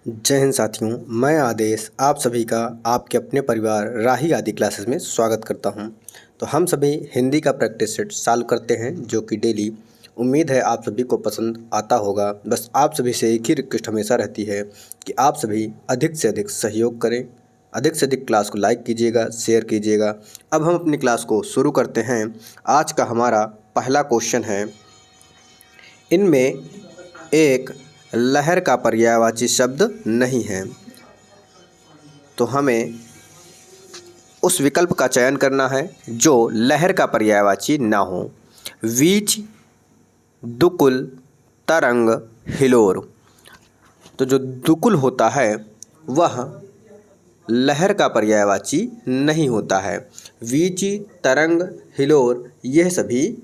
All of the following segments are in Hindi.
जय हिंद साथियों, मैं आदेश आप सभी का आपके अपने परिवार राही आदि क्लासेस में स्वागत करता हूं। तो हम सभी हिंदी का प्रैक्टिस सेट चालू करते हैं जो कि डेली। उम्मीद है आप सभी को पसंद आता होगा। बस आप सभी से एक ही रिक्वेस्ट हमेशा रहती है कि आप सभी अधिक से अधिक सहयोग करें, अधिक से अधिक क्लास को लाइक कीजिएगा, शेयर कीजिएगा। अब हम अपनी क्लास को शुरू करते हैं। आज का हमारा पहला क्वेश्चन है, इनमें एक लहर का पर्यायवाची शब्द नहीं है, तो हमें उस विकल्प का चयन करना है जो लहर का पर्यायवाची ना हो। वीच, दुकुल, तरंग, हिलोर। तो जो दुकुल होता है वह लहर का पर्यायवाची नहीं होता है। वीच, तरंग, हिलोर यह सभी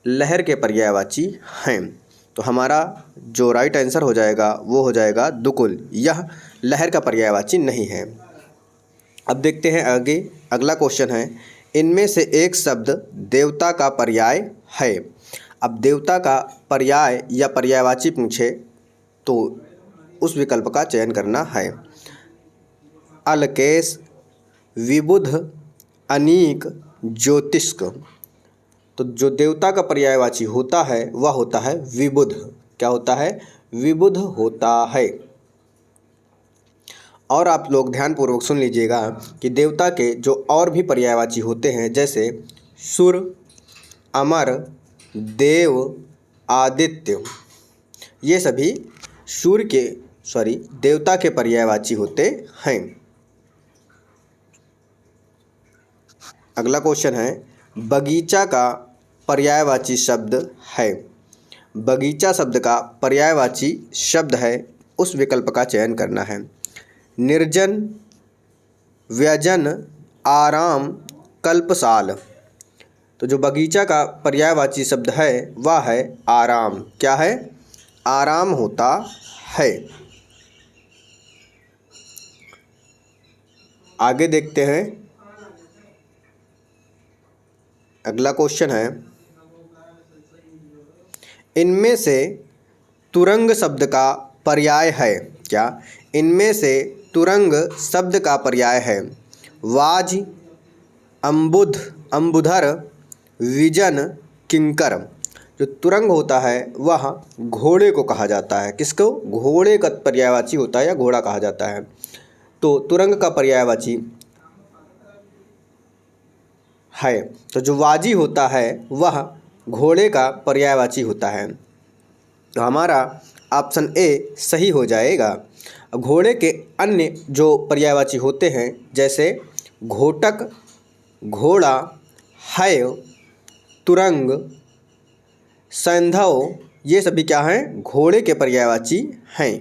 लहर के पर्यायवाची हैं। तो हमारा जो राइट आंसर हो जाएगा वो हो जाएगा दुकुल। यह लहर का पर्यायवाची नहीं है। अब देखते हैं आगे। अगला क्वेश्चन है, इनमें से एक शब्द देवता का पर्याय है। अब देवता का पर्याय या पर्यायवाची पूछे तो उस विकल्प का चयन करना है। अलकेश, विबुध, अनीक, ज्योतिष्क। तो जो देवता का पर्यायवाची होता है वह होता है विबुध। क्या होता है? विबुध होता है। और आप लोग ध्यानपूर्वक सुन लीजिएगा कि देवता के जो और भी पर्यायवाची होते हैं जैसे सुर, अमर, देव, आदित्य, ये सभी देवता के पर्यायवाची होते हैं। अगला क्वेश्चन है, बगीचा का पर्यायवाची शब्द है। बगीचा शब्द का पर्यायवाची शब्द है, उस विकल्प का चयन करना है। निर्जन, व्यजन, आराम, कल्पसाल। तो जो बगीचा का पर्यायवाची शब्द है वह है आराम। क्या है? आराम होता है। आगे देखते हैं। अगला क्वेश्चन है, इनमें से तुरंग शब्द का पर्याय है। क्या? इनमें से तुरंग शब्द का पर्याय है। वाज, अम्बुध, अम्बुधर, विजन, किंकर। जो तुरंग होता है वह घोड़े को कहा जाता है। किसको? घोड़े का पर्यायवाची होता है या घोड़ा कहा जाता है। तो तुरंग का पर्यायवाची है। तो जो वाजी होता है वह घोड़े का पर्यायवाची होता है। तो हमारा ऑप्शन ए सही हो जाएगा। घोड़े के अन्य जो पर्यायवाची होते हैं जैसे घोटक, घोड़ा, हैव, तुरंग, सैंधव, ये सभी क्या हैं? घोड़े के पर्यायवाची हैं।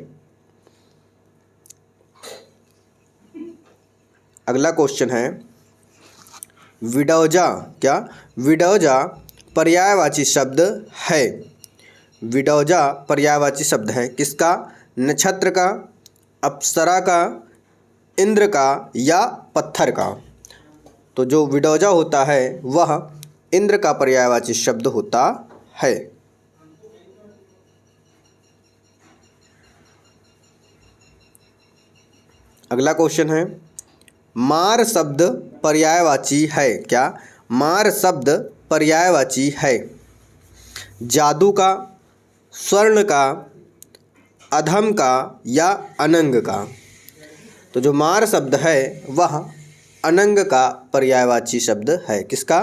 अगला क्वेश्चन है, विडौजा। क्या? विडौजा पर्यायवाची शब्द है। विडौजा पर्यायवाची शब्द है। किसका? नक्षत्र का, अप्सरा का, इंद्र का या पत्थर का। तो जो विडौजा होता है वह इंद्र का पर्यायवाची शब्द होता है। अगला क्वेश्चन है, मार शब्द पर्यायवाची है। क्या? मार शब्द पर्यायवाची है। जादू का, स्वर्ण का, अधम का या अनंग का। तो जो मार शब्द है वह अनंग का पर्यायवाची शब्द है। किसका?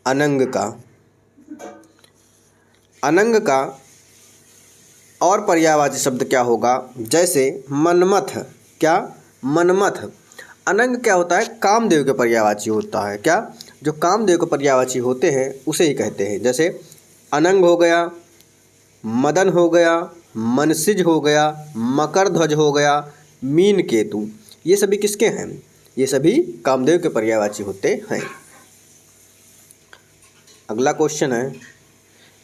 अनंग का। अनंग का और पर्यायवाची शब्द क्या होगा? जैसे मनमथ। क्या? मनमथ। अनंग क्या होता है? कामदेव के पर्यायवाची होता है। क्या? जो कामदेव के पर्यायवाची होते हैं उसे ही कहते हैं। जैसे अनंग हो गया, मदन हो गया, मनसिज हो गया, मकर ध्वज हो गया, मीन केतु। ये सभी किसके हैं? ये सभी कामदेव के पर्यायवाची होते हैं। अगला क्वेश्चन है,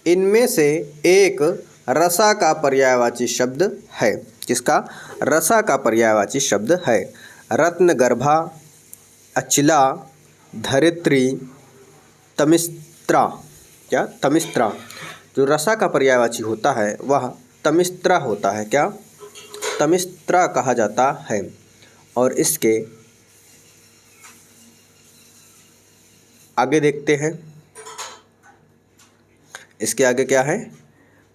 इनमें से एक रसा का पर्यायवाची शब्द है। किसका? रसा का पर्यायवाची शब्द है। रत्नगर्भा, अचिला, धरित्री, तमिस्त्रा। क्या? तमिस्त्रा। जो रसा का पर्यायवाची होता है वह तमिस्त्रा होता है। क्या? तमिस्त्रा कहा जाता है। और इसके आगे देखते हैं, इसके आगे क्या है,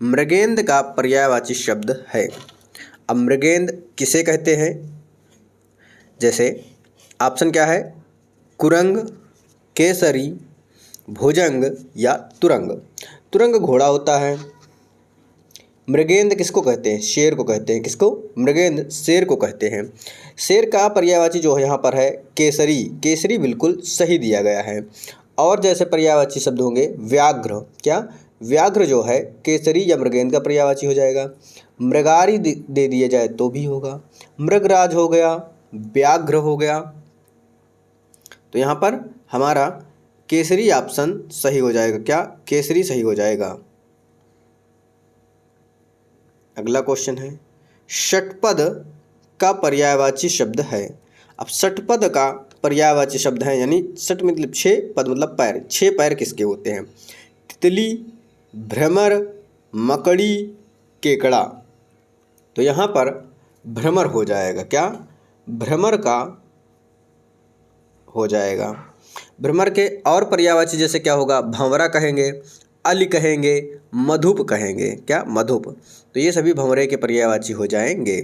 मृगेंद्र का पर्यायवाची शब्द है। अब मृगेंद्र किसे कहते हैं? जैसे ऑप्शन क्या है, कुरंग, केसरी, भुजंग या तुरंग। तुरंग घोड़ा होता है। मृगेंद्र किसको कहते हैं? शेर को कहते हैं। किसको? मृगेंद्र शेर को कहते हैं। शेर का पर्यायवाची जो है यहाँ पर है केसरी। केसरी बिल्कुल सही दिया गया है। और जैसे पर्यायवाची शब्द होंगे व्याघ्र, क्या व्याघ्र जो है केसरी या मृगेंद्र का पर्यायवाची हो जाएगा। मृगारी दे दिया जाए तो भी होगा। मृगराज हो गया, व्याघ्र हो गया। तो यहाँ पर हमारा केसरी ऑप्शन सही हो जाएगा। क्या? केसरी सही हो जाएगा। अगला क्वेश्चन है, षटपद का पर्यायवाची शब्द है। अब षटपद का पर्यायवाची शब्द है, यानी षट मतलब 6, पद मतलब पैर। 6 पैर किसके होते हैं? तितली, भ्रमर, मकड़ी, केकड़ा। तो यहाँ पर भ्रमर हो जाएगा। क्या? भ्रमर का हो जाएगा। भ्रमर के और पर्यायवाची जैसे क्या होगा? भंवरा कहेंगे, अली कहेंगे, मधुप कहेंगे। क्या? मधुप। तो ये सभी भंवरे के पर्यायवाची हो जाएंगे।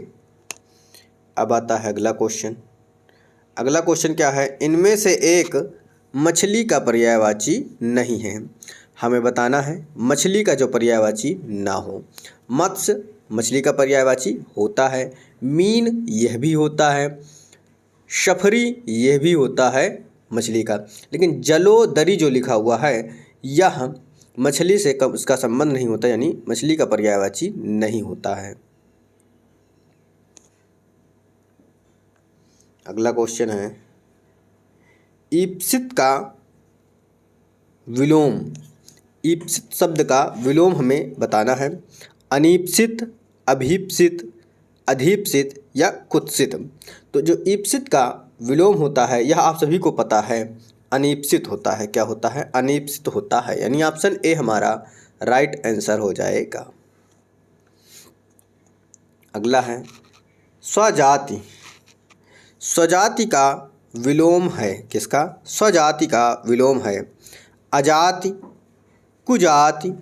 अब आता है अगला क्वेश्चन। अगला क्वेश्चन क्या है, इनमें से एक मछली का पर्यायवाची नहीं है। हमें बताना है मछली का जो पर्यायवाची ना हो। मत्स्य मछली का पर्यायवाची होता है। मीन यह भी होता है। शफरी यह भी होता है मछली का। लेकिन जलोदरी जो लिखा हुआ है यह मछली से कम उसका संबंध नहीं होता, यानी मछली का पर्यायवाची नहीं होता है। अगला क्वेश्चन है, ईप्सित का विलोम। ईप्सित शब्द का विलोम हमें बताना है। अनीप्सित, अभीप्सित, अधीप्सित या कुत्सित। तो जो ईप्सित का विलोम होता है यह आप सभी को पता है, अनीप्सित होता है। क्या होता है? अनीप्सित होता है। यानी ऑप्शन ए हमारा राइट आंसर हो जाएगा। अगला है स्वजाति। स्वजाति का विलोम है किसका? स्वजाति का विलोम है अजाति, कुजाति,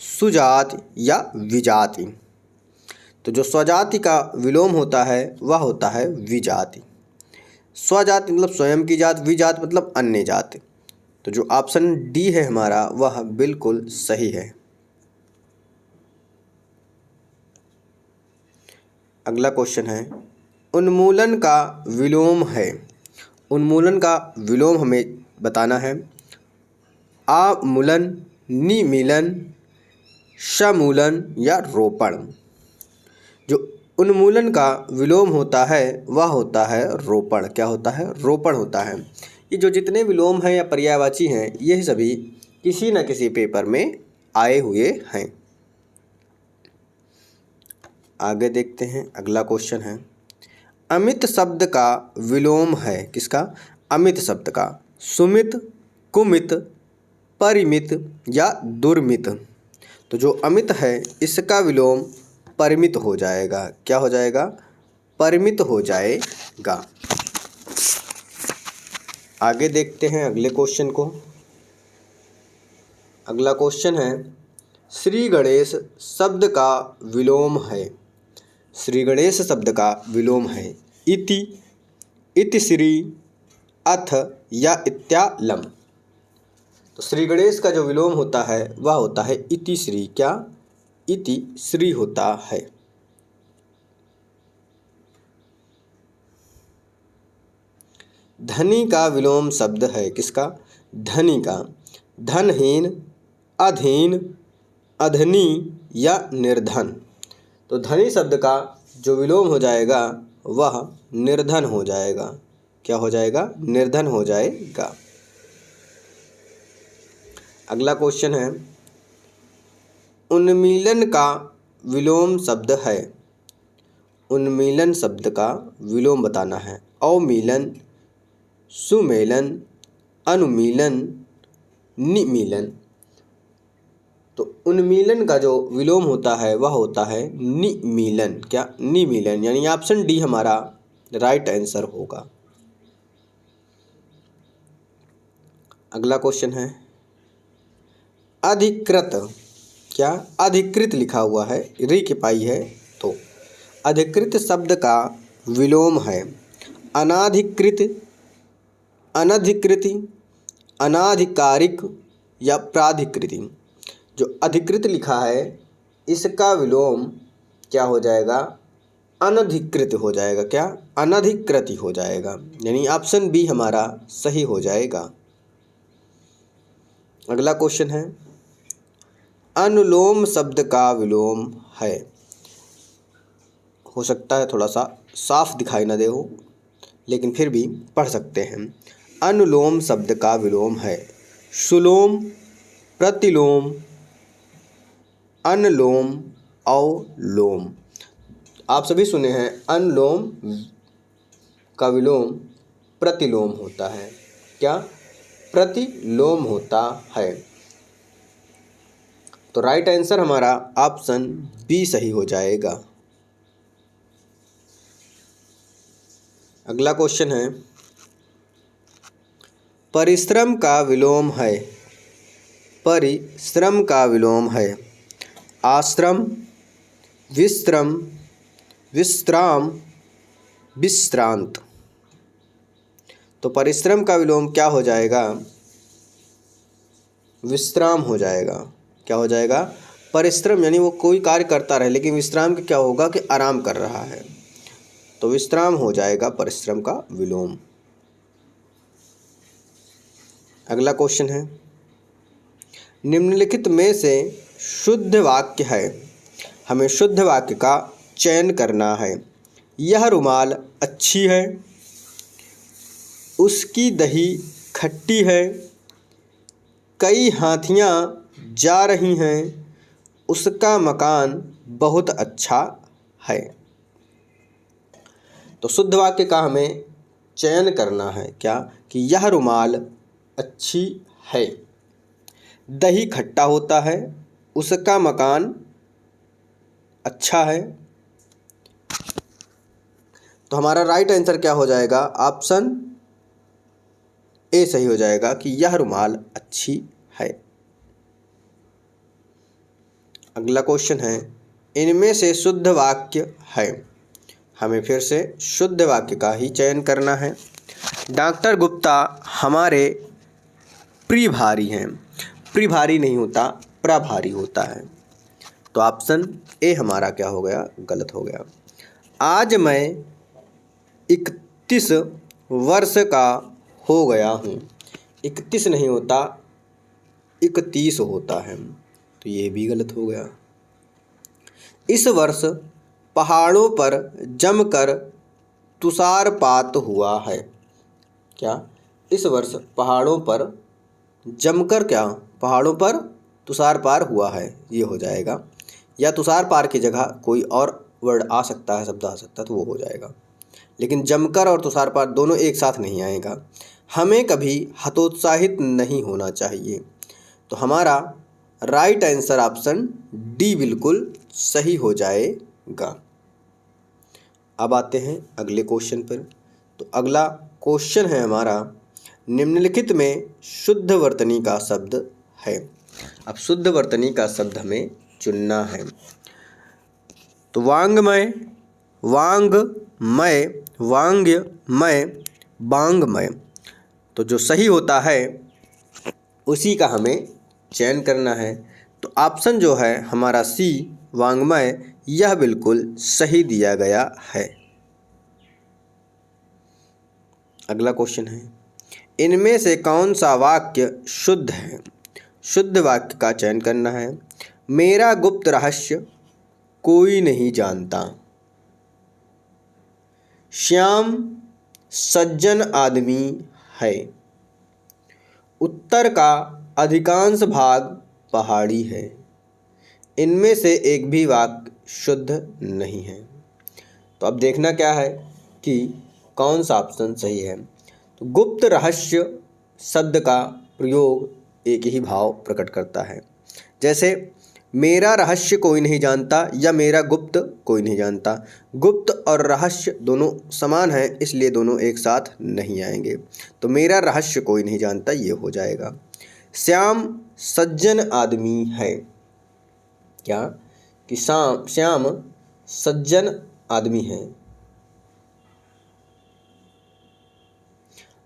सुजाति या विजाति। तो जो स्वजाति का विलोम होता है वह होता है विजाति। स्वजाति मतलब स्वयं की जात, विजात मतलब अन्य जात। तो जो ऑप्शन डी है हमारा वह बिल्कुल सही है। अगला क्वेश्चन है, उन्मूलन का विलोम है। उन्मूलन का विलोम हमें बताना है। आमूलन, निमीलन, समूलन या रोपण। जो उन्मूलन का विलोम होता है वह होता है रोपण। क्या होता है? रोपण होता है। ये जो जितने विलोम हैं या पर्यायवाची हैं ये सभी किसी न किसी पेपर में आए हुए हैं। आगे देखते हैं। अगला क्वेश्चन है, अमित शब्द का विलोम है किसका? अमित शब्द का। सुमित, कुमित, परिमित या दुर्मित। तो जो अमित है इसका विलोम परिमित हो जाएगा। क्या हो जाएगा? परिमित हो जाएगा। आगे देखते हैं अगले क्वेश्चन को। अगला क्वेश्चन है, श्री गणेश शब्द का विलोम है। श्री गणेश शब्द का विलोम है इति, इतिश्री, अथ या इत्यालम। तो श्री गणेश का जो विलोम होता है वह होता है इतिश्री। क्या? इतिश्री होता है। धनी का विलोम शब्द है किसका? धनी का। धनहीन, अधीन, अधनी या निर्धन। तो धनी शब्द का जो विलोम हो जाएगा वह निर्धन हो जाएगा। क्या हो जाएगा? निर्धन हो जाएगा। अगला क्वेश्चन है, उन्मीलन का विलोम शब्द है। उन्मीलन शब्द का विलोम बताना है। अवमीलन, सुमेलन, अनुमीलन, निमीलन। तो उन्मीलन का जो विलोम होता है वह होता है निमीलन। क्या? निमीलन, यानी ऑप्शन डी हमारा राइट आंसर होगा। अगला क्वेश्चन है अधिकृत। क्या? अधिकृत लिखा हुआ है, री की पाई है, तो अधिकृत शब्द का विलोम है अनाधिकृत, अनधिकृत, अनाधिकारिक या प्राधिकृति। जो अधिकृत लिखा है इसका विलोम क्या हो जाएगा? अनधिकृत हो जाएगा। क्या? अनधिकृत ही हो जाएगा, यानी ऑप्शन बी हमारा सही हो जाएगा। अगला क्वेश्चन है अनुलोम शब्द का विलोम है। हो सकता है थोड़ा सा साफ दिखाई न दे हो, लेकिन फिर भी पढ़ सकते हैं। अनुलोम शब्द का विलोम है सुलोम, प्रतिलोम, अनुलोम, अवलोम। आप सभी सुने हैं अनुलोम का विलोम प्रतिलोम होता है। क्या? प्रतिलोम होता है। तो राइट आंसर हमारा ऑप्शन बी सही हो जाएगा। अगला क्वेश्चन है परिश्रम का विलोम है। परिश्रम का विलोम है आश्रम, विश्रम, विश्राम, विश्रांत। तो परिश्रम का विलोम क्या हो जाएगा? विश्राम हो जाएगा। क्या हो जाएगा? परिश्रम यानी वो कोई कार्य करता रहे, लेकिन विश्राम का क्या होगा कि आराम कर रहा है, तो विश्राम हो जाएगा परिश्रम का विलोम। अगला क्वेश्चन है निम्नलिखित में से शुद्ध वाक्य है। हमें शुद्ध वाक्य का चयन करना है। यह रुमाल अच्छी है, उसकी दही खट्टी है, कई हाथियाँ जा रही हैं, उसका मकान बहुत अच्छा है। तो शुद्ध वाक्य का हमें चयन करना है। क्या? कि यह रुमाल अच्छी है, दही खट्टा होता है, उसका मकान अच्छा है। तो हमारा राइट आंसर क्या हो जाएगा? ऑप्शन ए सही हो जाएगा कि यह रुमाल अच्छी है। अगला क्वेश्चन है इनमें से शुद्ध वाक्य है। हमें फिर से शुद्ध वाक्य का ही चयन करना है। डॉक्टर गुप्ता हमारे प्रभारी हैं। प्रभारी नहीं होता, प्रभारी होता है। तो ऑप्शन ए हमारा क्या हो गया? गलत हो गया। आज मैं 31 वर्ष का हो गया हूँ। 31 नहीं होता, 31 होता है, तो ये भी गलत हो गया। इस वर्ष पहाड़ों पर जमकर तुषारपात हुआ है। क्या? इस वर्ष पहाड़ों पर जमकर क्या? पहाड़ों पर तुषारपात हुआ है, ये हो जाएगा। या तुषारपात की जगह कोई और वर्ड आ सकता है, शब्द आ सकता है, तो वो हो जाएगा। लेकिन जमकर और तुषारपात दोनों एक साथ नहीं आएगा। हमें कभी हतोत्साहित नहीं होना चाहिए। तो हमारा राइट आंसर ऑप्शन डी बिल्कुल सही हो जाएगा। अब आते हैं अगले क्वेश्चन पर। तो अगला क्वेश्चन है हमारा निम्नलिखित में शुद्ध वर्तनी का शब्द है। अब शुद्ध वर्तनी का शब्द हमें चुनना है। तो वांग्मय, वांगमय, वांग्यमय, वांगमय। तो जो सही होता है उसी का हमें चयन करना है। तो ऑप्शन जो है हमारा सी वांग्मय, यह बिल्कुल सही दिया गया है। अगला क्वेश्चन है इनमें से कौन सा वाक्य शुद्ध है? शुद्ध वाक्य का चयन करना है। मेरा गुप्त रहस्य कोई नहीं जानता। श्याम सज्जन आदमी है। उत्तर का अधिकांश भाग पहाड़ी है। इनमें से एक भी वाक्य शुद्ध नहीं है। तो अब देखना क्या है कि कौन सा ऑप्शन सही है। तो गुप्त रहस्य शब्द का प्रयोग एक ही भाव प्रकट करता है। जैसे मेरा रहस्य कोई नहीं जानता या मेरा गुप्त कोई नहीं जानता। गुप्त और रहस्य दोनों समान हैं, इसलिए दोनों एक साथ नहीं आएंगे। तो मेरा रहस्य कोई नहीं जानता ये हो जाएगा। श्याम सज्जन आदमी है। क्या कि श्याम सज्जन आदमी है।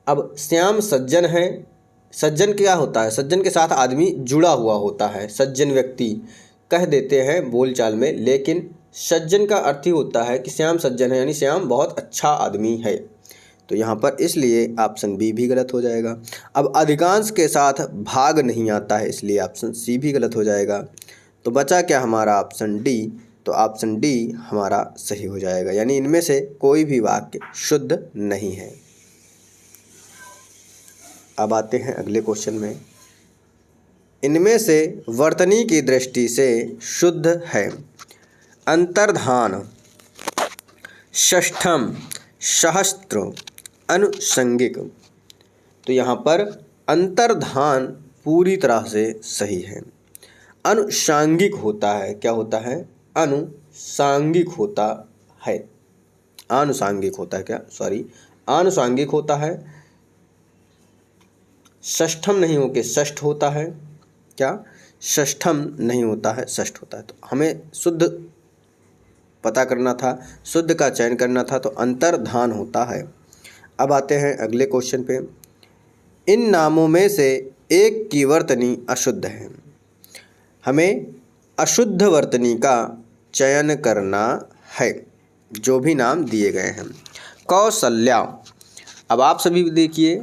अब श्याम सज्जन है। सज्जन क्या होता है? सज्जन के साथ आदमी जुड़ा हुआ होता है, सज्जन व्यक्ति कह देते हैं बोलचाल में, लेकिन सज्जन का अर्थ ही होता है कि श्याम सज्जन है, यानी श्याम बहुत अच्छा आदमी है। तो यहाँ पर इसलिए ऑप्शन बी भी गलत हो जाएगा। अब अधिकांश के साथ भाग नहीं आता है, इसलिए ऑप्शन सी भी गलत हो जाएगा। तो बचा क्या हमारा? Option D. तो ऑप्शन डी हमारा सही हो जाएगा, यानी इनमें से कोई भी वाक्य शुद्ध नहीं है। अब आते हैं अगले क्वेश्चन में। इनमें से वर्तनी की दृष्टि से शुद्ध है अंतर्धान, षष्ठम, सहस्त्र, अनुषंगिक। तो यहाँ पर अंतर्धान पूरी तरह से सही है। अनुषांगिक होता है, क्या होता है? अनुषांगिक होता है। आनुषांगिक होता है, क्या सॉरी आनुषांगिक होता है। षष्ठम नहीं हो के षष्ठ होता है। क्या? षष्ठम नहीं होता है, षष्ठ होता है। तो हमें शुद्ध पता करना था, शुद्ध का चयन करना था, तो अंतर्धान होता है। अब आते हैं अगले क्वेश्चन पे। इन नामों में से एक की वर्तनी अशुद्ध है। हमें अशुद्ध वर्तनी का चयन करना है, जो भी नाम दिए गए हैं। कौशल्या। अब आप सभी देखिए,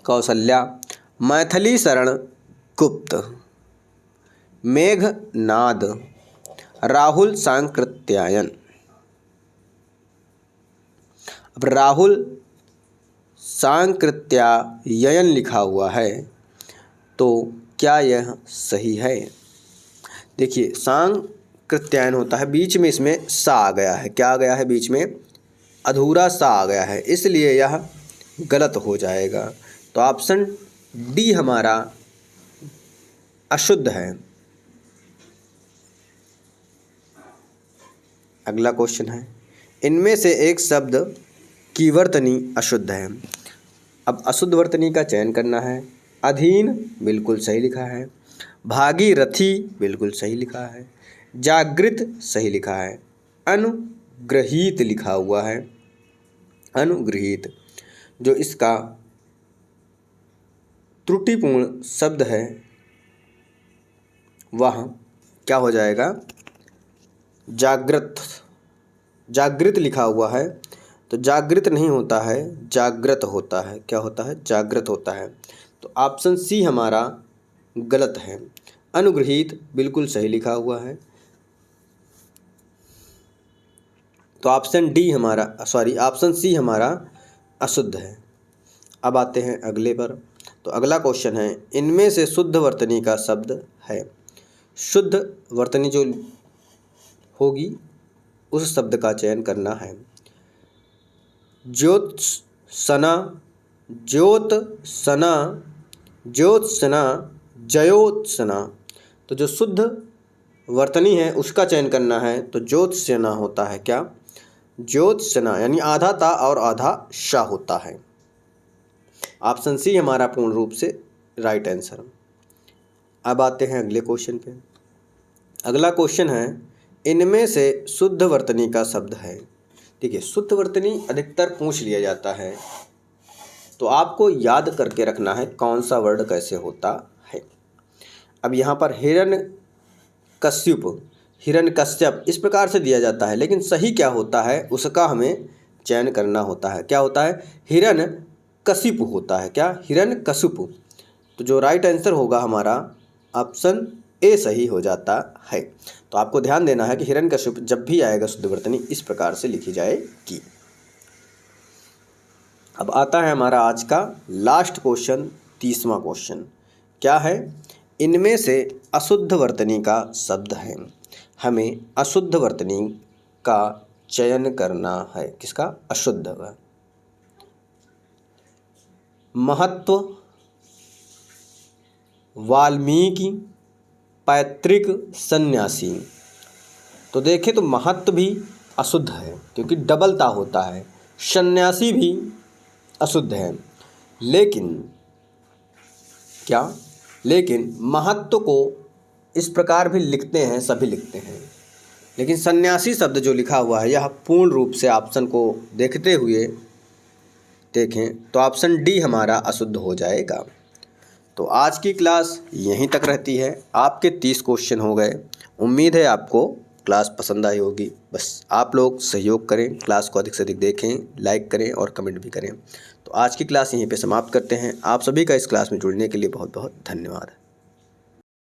कौशल्या, मैथिली शरण गुप्त, मेघनाद, राहुल सांकृत्यायन। अब राहुल सांकृत्यायन लिखा हुआ है, तो क्या यह सही है? देखिए सांकृत्यायन होता है, बीच में इसमें सा आ गया है। क्या आ गया है? बीच में अधूरा सा आ गया है, इसलिए यह गलत हो जाएगा। तो ऑप्शन डी हमारा अशुद्ध है। अगला क्वेश्चन है, इनमें से एक शब्द की वर्तनी अशुद्ध है। अब अशुद्ध वर्तनी का चयन करना है। अधीन बिल्कुल सही लिखा है, भागीरथी बिल्कुल सही लिखा है, जागृत सही लिखा है, अनुग्रहीत लिखा हुआ है। अनुग्रहीत जो इसका त्रुटिपूर्ण शब्द है वह क्या हो जाएगा? जागृत। जागृत लिखा हुआ है, तो जागृत नहीं होता है, जागृत होता है। क्या होता है? जागृत होता है। तो ऑप्शन सी हमारा गलत है। अनुग्रहीत बिल्कुल सही लिखा हुआ है। तो ऑप्शन डी हमारा ऑप्शन सी हमारा अशुद्ध है। अब आते हैं अगले पर। तो अगला क्वेश्चन है, इनमें से शुद्ध वर्तनी का शब्द है। शुद्ध वर्तनी जो होगी उस शब्द का चयन करना है। ज्योत्सना, ज्योत्सना, ज्योत्सना, जयोत्सना। तो जो शुद्ध वर्तनी है उसका चयन करना है, तो ज्योत्सना होता है। क्या? ज्योत्सना, यानी आधा ता और आधा शा होता है। ऑप्शन सी हमारा पूर्ण रूप से राइट आंसर। अब आते हैं अगले क्वेश्चन पे। अगला क्वेश्चन है, इनमें से शुद्ध वर्तनी का शब्द है। देखिए शुद्ध वर्तनी अधिकतर पूछ लिया जाता है, तो आपको याद करके रखना है कौन सा वर्ड कैसे होता है। अब यहाँ पर हिरण्यकश्यप इस प्रकार से दिया जाता है, लेकिन सही क्या होता है उसका हमें चयन करना होता है। क्या होता है? हिरण्यकशिपु होता है। क्या? हिरण्यकशिपु। तो जो राइट आंसर होगा हमारा ऑप्शन ए सही हो जाता है। तो आपको ध्यान देना है कि हिरण्यकशिपु जब भी आएगा शुद्ध वर्तनी इस प्रकार से लिखी जाएगी। अब आता है हमारा आज का लास्ट क्वेश्चन, 30वां क्वेश्चन। क्या है? इनमें से अशुद्ध वर्तनी का शब्द है। हमें अशुद्ध वर्तनी का चयन करना है। किसका? अशुद्ध का। महत्व, वाल्मीकि, पैतृक सन्यासी। तो देखें तो महत्व भी अशुद्ध है क्योंकि डबलता होता है, सन्यासी भी अशुद्ध है, लेकिन महत्व को इस प्रकार भी लिखते हैं, सभी लिखते हैं, लेकिन सन्यासी शब्द जो लिखा हुआ है यह पूर्ण रूप से ऑप्शन को देखते हुए देखें तो ऑप्शन डी हमारा अशुद्ध हो जाएगा। तो आज की क्लास यहीं तक रहती है। आपके 30 क्वेश्चन हो गए। उम्मीद है आपको क्लास पसंद आई होगी। बस आप लोग सहयोग करें, क्लास को अधिक से अधिक देखें, लाइक करें और कमेंट भी करें। तो आज की क्लास यहीं पे समाप्त करते हैं। आप सभी का इस क्लास में जुड़ने के लिए बहुत बहुत धन्यवाद।